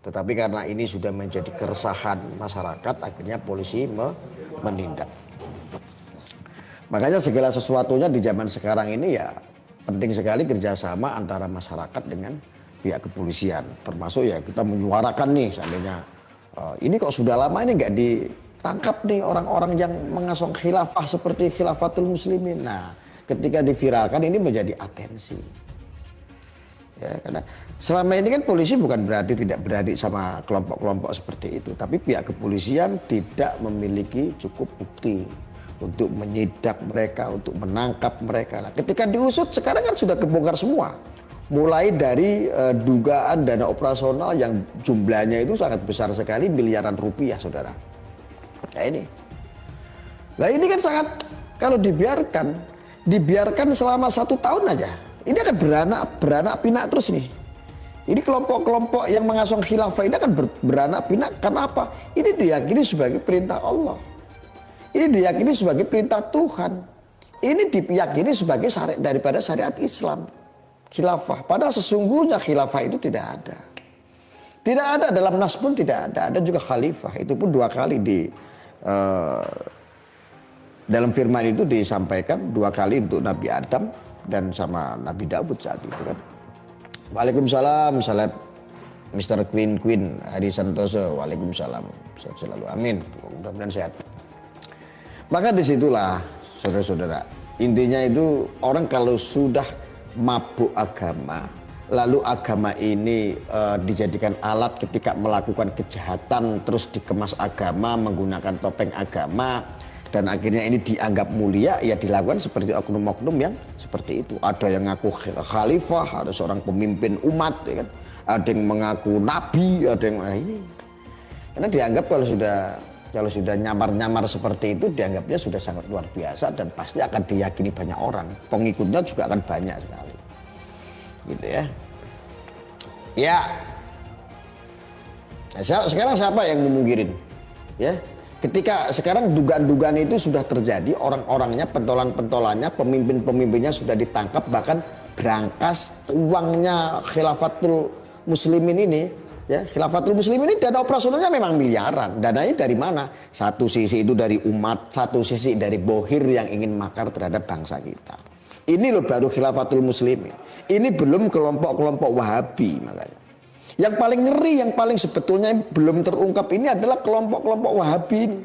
Tetapi karena ini sudah menjadi keresahan masyarakat, akhirnya polisi menindak. Makanya segala sesuatunya di zaman sekarang ini ya penting sekali kerjasama antara masyarakat dengan pihak kepolisian. Termasuk ya kita menyuarakan nih seandainya ini kok sudah lama ini nggak ditangkap nih orang-orang yang mengasong khilafah seperti khilafatul muslimin. Nah ketika diviralkan ini menjadi atensi. Ya, karena selama ini kan polisi bukan berarti tidak berani sama kelompok-kelompok seperti itu. Tapi pihak kepolisian tidak memiliki cukup bukti untuk menyidak mereka, untuk menangkap mereka. Nah, ketika diusut sekarang kan sudah kebongkar semua. Mulai dari dugaan dana operasional yang jumlahnya itu sangat besar sekali, miliaran rupiah, saudara. Nah ini. Nah ini kan sangat, kalau dibiarkan selama 1 tahun aja, ini akan beranak pinak terus nih. Ini kelompok-kelompok yang mengasong khilafah ini akan beranak pinak. Karena apa? Ini diyakini sebagai perintah Allah. Ini diyakini sebagai perintah Tuhan. Ini diyakini sebagai daripada syariat Islam. Khilafah. Padahal sesungguhnya khilafah itu tidak ada. Tidak ada, dalam nas pun tidak ada. Ada juga khalifah. Itu pun 2 kali dalam firman itu disampaikan 2 kali untuk Nabi Adam dan sama Nabi Daud saat itu kan. Waalaikumsalam, salam Mr. Queen Hadi Santoso. Waalaikumsalam, sehat selalu, amin. Mudah-mudahan sehat. Maka disitulah saudara-saudara, intinya itu orang kalau sudah mabuk agama, lalu agama ini dijadikan alat ketika melakukan kejahatan, terus dikemas agama menggunakan topeng agama, dan akhirnya ini dianggap mulia, ya dilakukan seperti oknum-oknum yang seperti itu. Ada yang ngaku khalifah, ada seorang pemimpin umat, ya kan? Ada yang mengaku nabi, ada yang ini. Karena dianggap kalau sudah nyamar-nyamar seperti itu, dianggapnya sudah sangat luar biasa dan pasti akan diyakini banyak orang. Pengikutnya juga akan banyak sekali. Gitu ya. Ya. Nah, sekarang siapa yang memungkirin? Ya. Ketika sekarang dugaan-dugaan itu sudah terjadi, orang-orangnya, pentolan-pentolannya, pemimpin-pemimpinnya sudah ditangkap, bahkan berangkas uangnya khilafatul muslimin ini, ya, khilafatul muslimin ini dana operasionalnya memang miliaran. Dananya dari mana? Satu sisi itu dari umat, satu sisi dari bohir yang ingin makar terhadap bangsa kita. Ini loh baru khilafatul muslimin. Ini belum kelompok-kelompok Wahabi makanya. Yang paling ngeri, yang paling sebetulnya belum terungkap ini adalah kelompok-kelompok Wahabi ini.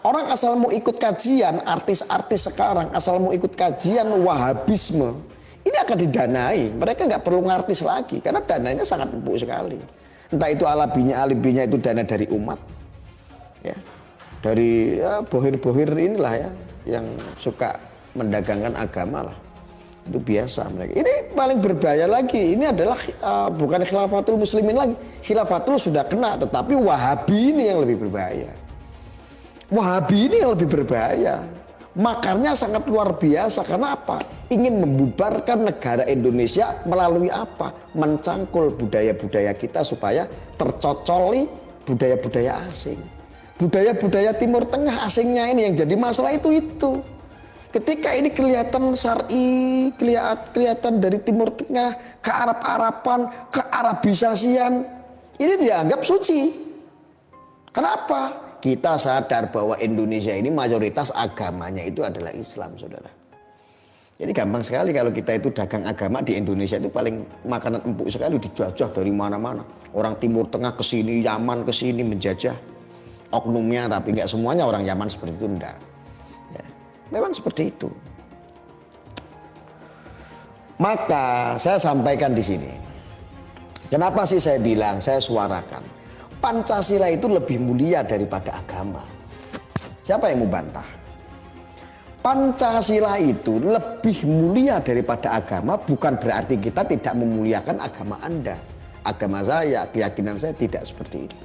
Orang asal mau ikut kajian, artis-artis sekarang asal mau ikut kajian Wahabisme, ini akan didanai. Mereka nggak perlu ngartis lagi, karena dananya sangat empuk sekali. Entah itu alibinya itu dana dari umat, ya, dari ya, bohir-bohir inilah ya, yang suka mendagangkan agama lah. Itu biasa mereka. Ini paling berbahaya lagi. Ini adalah bukan khilafatul muslimin lagi. Khilafatul sudah kena, tetapi Wahabi ini yang lebih berbahaya. Wahabi ini yang lebih berbahaya. Makarnya sangat luar biasa. Karena apa? Ingin membubarkan negara Indonesia melalui apa? Mencangkul budaya-budaya kita supaya tercocoli budaya-budaya asing. Budaya-budaya Timur Tengah asingnya ini yang jadi masalah itu. Ketika ini kelihatan syar'i, kelihatan dari Timur Tengah ke Arab-Araban, ke Arabisasian, ini dianggap suci. Kenapa? Kita sadar bahwa Indonesia ini mayoritas agamanya itu adalah Islam, saudara. Jadi gampang sekali kalau kita itu dagang agama di Indonesia itu paling makanan empuk sekali, dijajah dari mana-mana. Orang Timur Tengah ke sini, Yaman ke sini menjajah oknumnya, tapi nggak semuanya orang Yaman seperti itu, enggak. Memang seperti itu. Maka saya sampaikan di sini. Kenapa sih saya bilang, saya suarakan. Pancasila itu lebih mulia daripada agama. Siapa yang mau bantah? Pancasila itu lebih mulia daripada agama, bukan berarti kita tidak memuliakan agama Anda. Agama saya, keyakinan saya tidak seperti itu.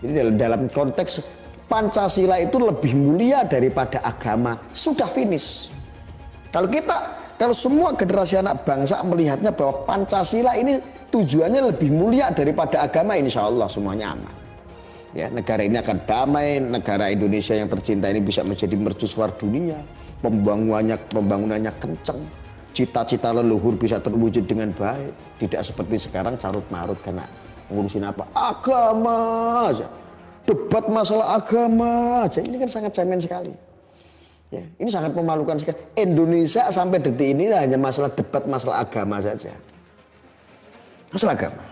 Jadi dalam konteks Pancasila itu lebih mulia daripada agama, sudah finish. Kalau semua generasi anak bangsa melihatnya bahwa Pancasila ini tujuannya lebih mulia daripada agama, insya Allah semuanya aman. Ya, negara ini akan damai, negara Indonesia yang tercinta ini bisa menjadi mercusuar dunia, pembangunannya kencang, cita-cita leluhur bisa terwujud dengan baik, tidak seperti sekarang carut marut karena ngurusin apa? Agama aja. Debat masalah agama aja. Ini kan sangat cemen sekali. Ya, ini sangat memalukan sekali. Indonesia sampai detik ini hanya masalah debat masalah agama saja. Masalah agama.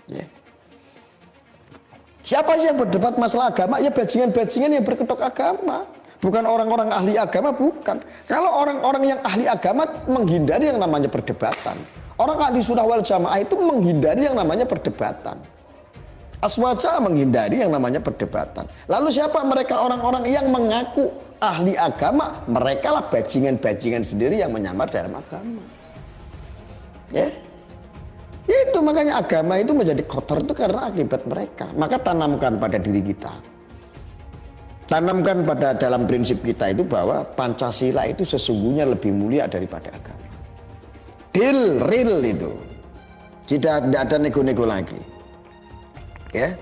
Ya. Siapa yang berdebat masalah agama? Ya bajingan-bajingan yang berkedok agama. Bukan orang-orang ahli agama, bukan. Kalau orang-orang yang ahli agama menghindari yang namanya perdebatan. Orang ahli sunnah wal jamaah itu menghindari yang namanya perdebatan. Aswaja menghindari yang namanya perdebatan. Lalu siapa mereka orang-orang yang mengaku ahli agama? Mereka lah bajingan-bajingan sendiri yang menyamar dalam agama. Ya. Itu makanya agama itu menjadi kotor itu karena akibat mereka. Maka tanamkan pada diri kita. Tanamkan pada dalam prinsip kita itu bahwa Pancasila itu sesungguhnya lebih mulia daripada agama. Real itu. Tidak ada nego-nego lagi. Ya.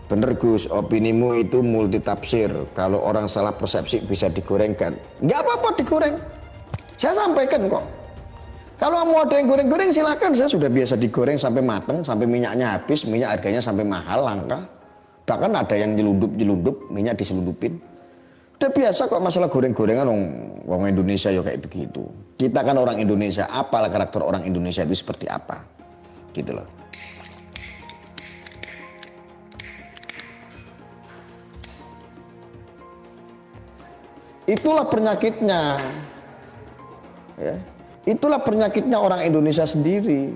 Bener Gus, opinimu itu multi tafsir. Kalau orang salah persepsi bisa digorengkan. Nggak apa-apa digoreng. Saya sampaikan kok. Kalau mau ada yang goreng-goreng silakan, saya sudah biasa digoreng sampai matang, sampai minyaknya habis, minyak harganya sampai mahal, langka. Bahkan ada yang nyelundup, minyak diselundupin. Udah biasa kok masalah goreng-gorengan orang Indonesia ya kayak begitu. Kita kan orang Indonesia, apalah karakter orang Indonesia itu seperti apa. Gitu loh. Itulah penyakitnya. Ya. Itulah penyakitnya orang Indonesia sendiri.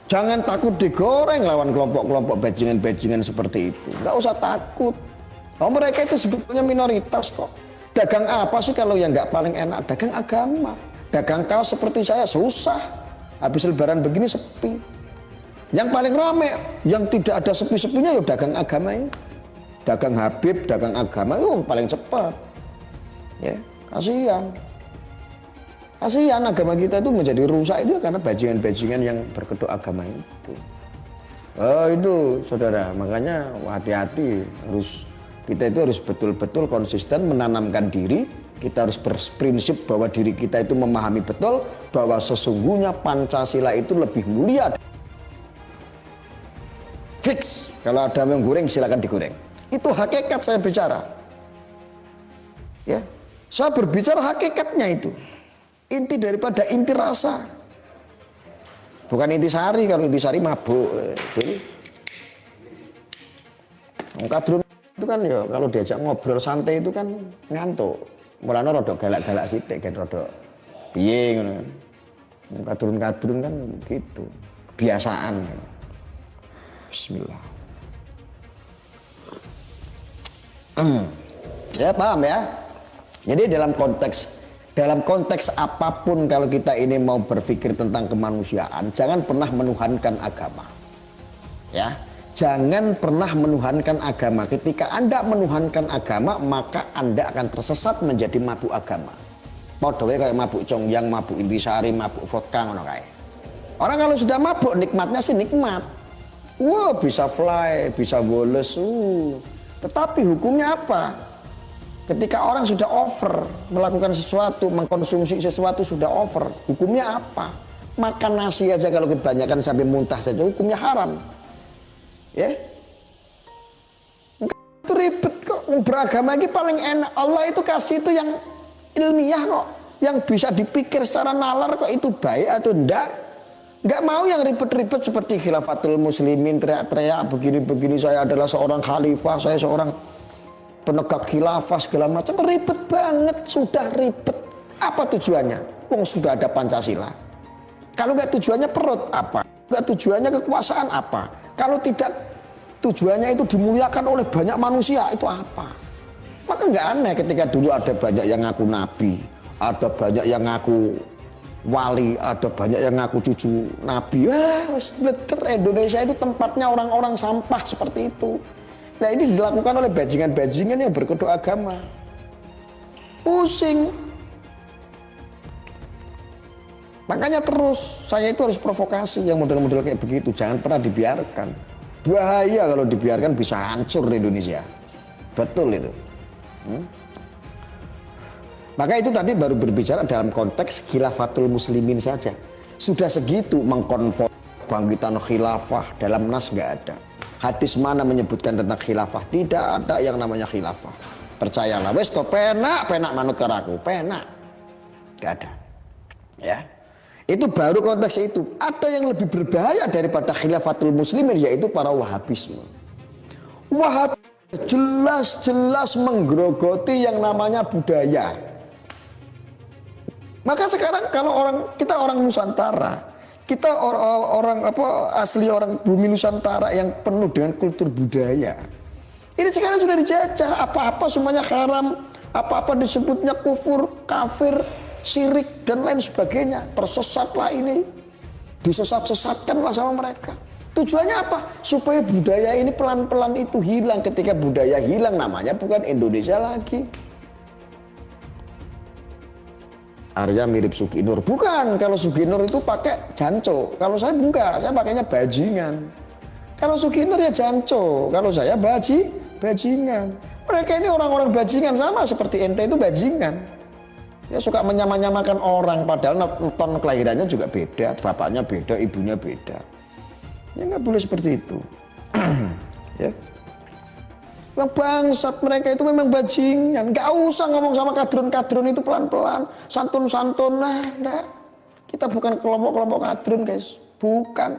Jangan takut digoreng lawan kelompok-kelompok bajingan-bajingan seperti itu. Nggak usah takut. Oh, mereka itu sebetulnya minoritas kok. Dagang apa sih kalau yang nggak paling enak? Dagang agama. Dagang kaos seperti saya susah. Habis lebaran begini sepi. Yang paling rame, yang tidak ada sepi-sepinya ya dagang agama ini. Dagang Habib, dagang agama itu paling cepat. Ya, kasihan. Kasihan agama kita itu menjadi rusak itu karena bajingan-bajingan yang berkedok agama itu. Oh itu saudara, makanya hati-hati, kita itu harus betul-betul konsisten menanamkan diri. Kita harus berprinsip bahwa diri kita itu memahami betul bahwa sesungguhnya Pancasila itu lebih mulia. Fix, kalau ada yang goreng silakan digoreng. Itu hakikat saya bicara. Ya, saya berbicara hakikatnya itu. Inti daripada inti rasa. Bukan inti sari, kalau inti sari mabuk. Kadrun itu kan ya kalau diajak ngobrol santai itu kan ngantuk. Mulane rada galak-galak sithik kan rada piye ngono kan. Kadrun-kadrun kan gitu. Kebiasaan. Bismillah. Ya paham ya? Jadi dalam konteks apapun kalau kita ini mau berpikir tentang kemanusiaan, jangan pernah menuhankan agama. Ya, jangan pernah menuhankan agama. Ketika Anda menuhankan agama, maka Anda akan tersesat menjadi mabuk agama. Podowe kayak mabuk congyang, mabuk intisari, mabuk vodka ngono kae. Orang kalau sudah mabuk nikmatnya sih nikmat. Wah, bisa fly, bisa boles. Tetapi hukumnya apa? Ketika orang sudah over melakukan sesuatu, mengkonsumsi sesuatu sudah over, hukumnya apa? Makan nasi aja kalau kebanyakan sampai muntah saja hukumnya haram. Ya? Itu ribet kok. Beragama ini paling enak. Allah itu kasih itu yang ilmiah kok, yang bisa dipikir secara nalar kok itu baik atau enggak. Enggak mau yang ribet-ribet seperti khilafatul muslimin, teriak-teriak begini-begini, saya adalah seorang khalifah, saya seorang penegak khilafah segala macam. Ribet banget, sudah ribet. Apa tujuannya? Wong sudah ada Pancasila. Kalau nggak tujuannya perut apa? Nggak tujuannya kekuasaan apa? Kalau tidak tujuannya itu dimuliakan oleh banyak manusia itu apa? Maka nggak aneh ketika dulu ada banyak yang ngaku nabi, ada banyak yang ngaku wali, ada banyak yang ngaku cucu nabi. Wah, Indonesia itu tempatnya orang-orang sampah seperti itu. Nah ini dilakukan oleh bajingan-bajingan yang berkedok agama. Pusing. Makanya terus saya itu harus provokasi yang model-model kayak begitu. Jangan pernah dibiarkan. Bahaya kalau dibiarkan, bisa hancur di Indonesia. Betul itu. Maka itu tadi baru berbicara dalam konteks khilafatul muslimin saja. Sudah segitu mengkonvoi kebangkitan khilafah, dalam nas nggak ada. Hadis mana menyebutkan tentang khilafah? Tidak ada yang namanya khilafah. Percayalah, wes to penak manut karaku, penak. Nggak ada. Ya. Itu baru konteks itu. Ada yang lebih berbahaya daripada khilafatul muslimin, yaitu para wahabisme. Wahab jelas-jelas menggerogoti yang namanya budaya. Maka sekarang kalau kita orang Nusantara, kita orang asli orang bumi Nusantara yang penuh dengan kultur budaya. Ini sekarang sudah dijajah, apa-apa semuanya haram, apa-apa disebutnya kufur, kafir, syirik dan lain sebagainya. Tersesatlah ini, disesat-sesatkanlah sama mereka. Tujuannya apa? Supaya budaya ini pelan-pelan itu hilang. Ketika budaya hilang, namanya bukan Indonesia lagi. Arya mirip Suginur. Bukan, kalau Suginur itu pakai janco. Kalau saya enggak, saya pakainya bajingan. Kalau Suginur ya janco, kalau saya bajingan. Mereka ini orang-orang bajingan, sama seperti ente itu bajingan. Ya suka menyamakan orang, padahal ton kelahirannya juga beda, bapaknya beda, ibunya beda. Ya nggak boleh seperti itu. Ya. Yang bangsat mereka itu memang bajingan. Nggak usah ngomong sama kadrun-kadrun itu pelan-pelan, santun-santun. Nah, enggak. Kita bukan kelompok-kelompok kadrun, guys. Bukan.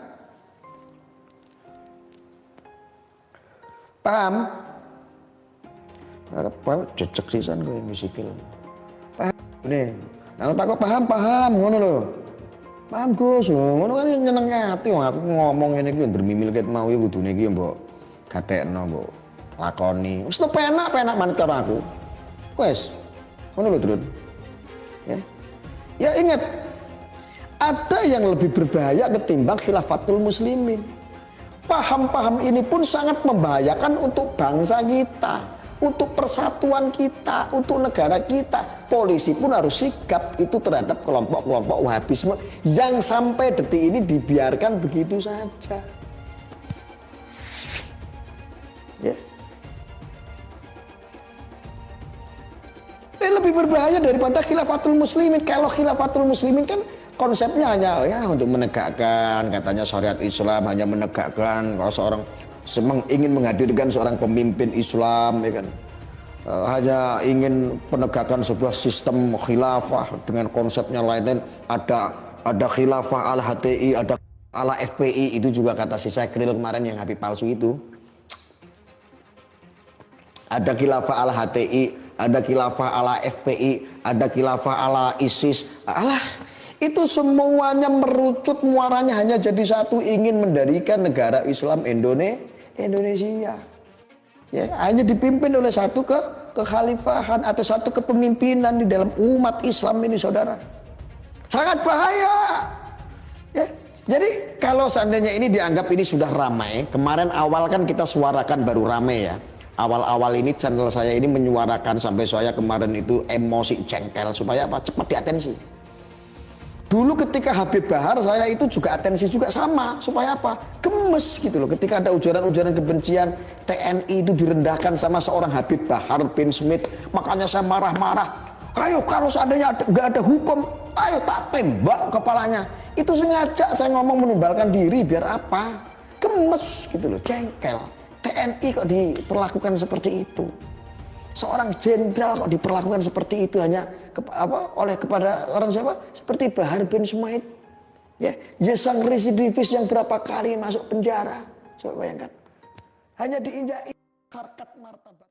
Paham? Ada paham? Cecek sisan gue misikil. Paham? Nih. Nah, takut paham, ngono lho. Paham Gus, ngono kan nyeneng ati wong aku ngomong ngene iki ndremimil ket mau kudune iki mbok gatekno mbok lakoni. Wis penak manut karo aku. Wes. Ngono lho, Drun. Ya. Ya ingat, ada yang lebih berbahaya ketimbang khilafatul muslimin. Paham-paham ini pun sangat membahayakan untuk bangsa kita, untuk persatuan kita, untuk negara kita. Polisi pun harus sikap itu terhadap kelompok-kelompok wahabisme yang sampai detik ini dibiarkan begitu saja. Ya. Ini lebih berbahaya daripada khilafatul muslimin. Kalau khilafatul muslimin kan konsepnya hanya ya untuk menegakkan, katanya syariat Islam, hanya menegakkan kalau seorang ingin menghadirkan seorang pemimpin Islam, ya kan, hanya ingin penegakan sebuah sistem khilafah dengan konsepnya lain-lain. Ada khilafah ala HTI, ada ala FPI, itu juga kata si Sakril kemarin yang Habib palsu itu. Ada khilafah ala HTI, ada khilafah ala FPI, ada khilafah ala ISIS. Alah, itu semuanya merucut, muaranya hanya jadi satu, ingin mendirikan negara Islam Indonesia. Ya, hanya dipimpin oleh satu kekhalifahan atau satu kepemimpinan di dalam umat Islam ini, saudara. Sangat bahaya. Ya, jadi kalau seandainya ini dianggap ini sudah ramai, kemarin awal kan kita suarakan baru ramai ya. Awal-awal ini channel saya ini menyuarakan sampai saya kemarin itu emosi, jengkel, supaya apa? Cepat diatensi. Dulu ketika Habib Bahar saya itu juga atensi juga sama, supaya apa? Gemes gitu loh. Ketika ada ujaran-ujaran kebencian, TNI itu direndahkan sama seorang Habib Bahar bin Smith, makanya saya marah-marah. Ayo kalau seandainya nggak ada hukum, ayo tak tembak kepalanya. Itu sengaja saya ngomong menumbalkan diri biar apa? Gemes gitu loh, jengkel. TNI kok diperlakukan seperti itu? Seorang jenderal kok diperlakukan seperti itu hanya kepada orang siapa? Seperti Bahar bin Smith. Ya, dia sang residivis yang berapa kali masuk penjara. Coba bayangkan. Hanya diinjak harkat martabat.